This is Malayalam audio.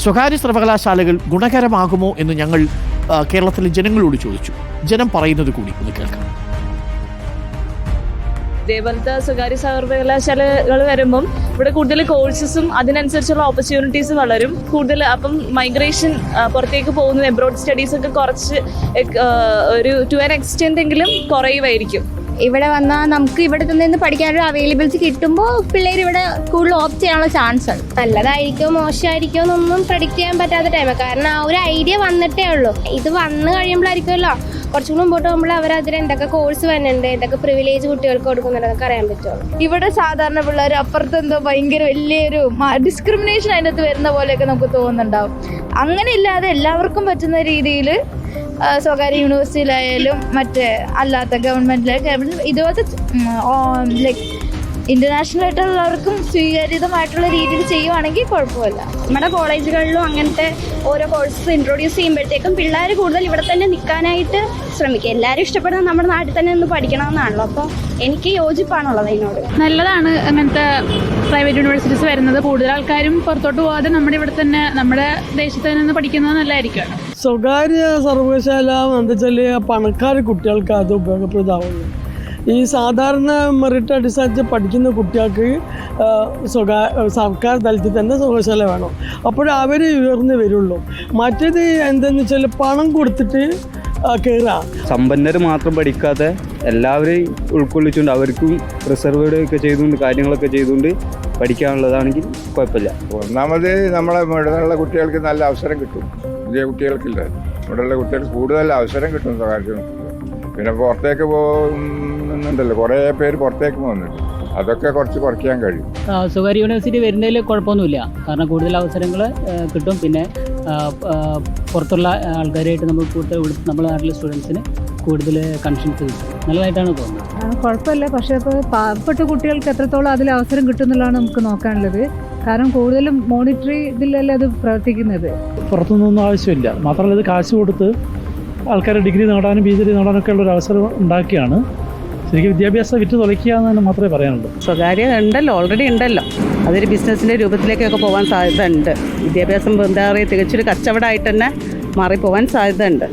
സ്വകാര്യ സർവകലാശാലകൾ ഗുണകരമാകുമോ എന്ന് ഞങ്ങൾ കേരളത്തിലെ ജനങ്ങളോട് ചോദിച്ചു. ജനം പറയുന്നത് കൂടി ഒന്ന് കേൾക്കാം. ഇതേപോലത്തെ സ്വകാര്യ സർവകലാശാലകൾ വരുമ്പം ഇവിടെ കൂടുതൽ കോഴ്സസും അതിനനുസരിച്ചുള്ള ഓപ്പർച്യൂണിറ്റീസ് വളരും കൂടുതൽ. അപ്പം മൈഗ്രേഷൻ പുറത്തേക്ക് പോകുന്നത് എബ്രോഡ് സ്റ്റഡീസ് ഒക്കെ കുറച്ച് ഒരു ടു ആൻ എക്സ്റ്റെൻഡ് എങ്കിലും കുറയുമായിരിക്കും. ഇവിടെ വന്നാൽ നമുക്ക് ഇവിടെ നിന്ന് പഠിക്കാനൊരു അവൈലബിലിറ്റി കിട്ടുമ്പോൾ പിള്ളേർ ഇവിടെ കൂടുതൽ ഓപ്റ്റ് ചെയ്യാനുള്ള ചാൻസ് ഉണ്ട്. നല്ലതായിരിക്കോ മോശമായിരിക്കോ എന്നൊന്നും പ്രഡിക്റ്റ് ചെയ്യാൻ പറ്റാത്ത ടൈമാണ്. കാരണം ആ ഒരു ഐഡിയ വന്നിട്ടേ ഉള്ളൂ. ഇത് വന്നു കഴിയുമ്പോഴായിരിക്കുമല്ലോ കുറച്ചുകൂടി മുമ്പോട്ട് പോകുമ്പോൾ അവരതിൽ എന്തൊക്കെ കോഴ്സ് വരുന്നുണ്ട്, എന്തൊക്കെ പ്രിവിലേജ് കുട്ടികൾക്ക് കൊടുക്കുന്നുണ്ടെന്നൊക്കെ അറിയാൻ പറ്റുള്ളൂ. ഇവിടെ സാധാരണ പിള്ളേർ അപ്പുറത്ത് എന്തോ ഭയങ്കര വലിയൊരു ഡിസ്ക്രിമിനേഷൻ അതിനകത്ത് വരുന്ന പോലെയൊക്കെ നമുക്ക് തോന്നുന്നുണ്ടാവും. അങ്ങനെ ഇല്ലാതെ എല്ലാവർക്കും പറ്റുന്ന രീതിയിൽ സ്വകാര്യ യൂണിവേഴ്സിറ്റിയിലായാലും മറ്റേ അല്ലാത്ത ഗവൺമെൻറ്റിലായാലും ഇതുപോലത്തെ ലൈക്ക് ഇന്റർനാഷണൽ ആയിട്ടുള്ളവർക്കും സ്വീകാര്യതമായിട്ടുള്ള രീതിയിൽ ചെയ്യുവാണെങ്കിൽ കുഴപ്പമില്ല. നമ്മുടെ കോളേജുകളിലും അങ്ങനത്തെ ഓരോ കോഴ്സസ് ഇൻട്രൊഡ്യൂസ് ചെയ്യുമ്പോഴത്തേക്കും പിള്ളേർ കൂടുതൽ ഇവിടെ തന്നെ നിൽക്കാനായിട്ട് ശ്രമിക്കുക. എല്ലാവരും ഇഷ്ടപ്പെടുന്നത് നമ്മുടെ നാട്ടിൽ തന്നെ നിന്ന് പഠിക്കണമെന്നാണല്ലോ. അപ്പോൾ എനിക്ക് യോജിപ്പാണുള്ളത് അതിനോട്. നല്ലതാണ് അങ്ങനത്തെ പ്രൈവറ്റ് യൂണിവേഴ്സിറ്റീസ് വരുന്നത്. കൂടുതൽ ആൾക്കാരും പുറത്തോട്ട് പോകാതെ നമ്മുടെ ഇവിടെ തന്നെ നമ്മുടെ ദേശത്ത് തന്നെ നിന്ന് പഠിക്കുന്നത് നല്ലതായിരിക്കും. സ്വകാര്യ സർവകലാശാല എന്താ വെച്ചാൽ പണക്കാർ കുട്ടികൾക്ക് അത് ഉപയോഗപ്രദമാവുന്നു. ഈ സാധാരണ മെറിറ്റ് അടിസ്ഥാനത്തിൽ പഠിക്കുന്ന കുട്ടികൾക്ക് സർക്കാർ തലത്തിൽ തന്നെ സർവകലാശാല വേണം. അപ്പോഴവർ ഉയർന്നു വരുള്ളൂ. മറ്റേത് എന്താണെന്ന് വെച്ചാൽ പണം കൊടുത്തിട്ട് കയറാം. സമ്പന്നർ മാത്രം പഠിക്കാതെ എല്ലാവരെയും ഉൾക്കൊള്ളിച്ചുകൊണ്ട് അവർക്കും റിസർവേഡ് ഒക്കെ ചെയ്തുകൊണ്ട് കാര്യങ്ങളൊക്കെ ചെയ്തുകൊണ്ട് പഠിക്കാനുള്ളതാണെങ്കിൽ കുഴപ്പമില്ല. ഒന്നാമത് നമ്മളെ ഇവിടെയുള്ള കുട്ടികൾക്ക് നല്ല അവസരം കിട്ടും. പുതിയ കുട്ടികൾക്കില്ല, ഇവിടെയുള്ള കുട്ടികൾക്ക് കൂടുതൽ അവസരം കിട്ടും സ്വകാര്യ. പിന്നെ പുറത്തേക്ക് പോകുന്നുണ്ടല്ലോ, കുറേ പേര് പുറത്തേക്ക് പോകുന്നുണ്ട്. അതൊക്കെ കുറച്ച് കുറയ്ക്കാൻ കഴിയും. സ്വകാര്യ യൂണിവേഴ്സിറ്റി വരുന്നതിൽ കുഴപ്പമൊന്നുമില്ല. കാരണം കൂടുതൽ അവസരങ്ങൾ കിട്ടും. പിന്നെ പുറത്തുള്ള ആൾക്കാരായിട്ട് നമ്മൾ കൂടുതൽ നമ്മുടെ നാട്ടിലെ സ്റ്റുഡൻസിന് കൂടുതൽ കണക്ഷൻസ് കിട്ടും. നല്ലതായിട്ടാണ് തോന്നുന്നത്. കുഴപ്പമില്ല. പക്ഷേ ഇപ്പോൾ പാവപ്പെട്ട കുട്ടികൾക്ക് എത്രത്തോളം അതിൽ അവസരം കിട്ടുമെന്നുള്ളതാണ് നമുക്ക് നോക്കാനുള്ളത്. കാരണം കൂടുതലും മോണിറ്ററി ഇതിലല്ലേ അത് പ്രവർത്തിക്കുന്നത്. പുറത്തുനിന്നൊന്നും ആവശ്യമില്ല. മാത്രമല്ല ഇത് കാശ് കൊടുത്ത് ആൾക്കാർ ഡിഗ്രി നേടാനും PhD നേടാനൊക്കെ ഉള്ളൊരു അവസരം ഉണ്ടാക്കിയാണ്. ശരിക്കും വിദ്യാഭ്യാസം വിറ്റ് തുലയ്ക്കുക എന്ന് മാത്രമേ പറയാനുള്ളൂ. സ്വകാര്യ ഉണ്ടല്ലോ, ഓൾറെഡി ഉണ്ടല്ലോ. അതൊരു ബിസിനസ്സിൻ്റെ രൂപത്തിലേക്കൊക്കെ പോകാൻ സാധ്യത ഉണ്ട്. വിദ്യാഭ്യാസം എന്താ പറയുക, തികച്ചൊരു കച്ചവടമായിട്ട് തന്നെ മാറിപ്പോകാൻ സാധ്യത ഉണ്ട്.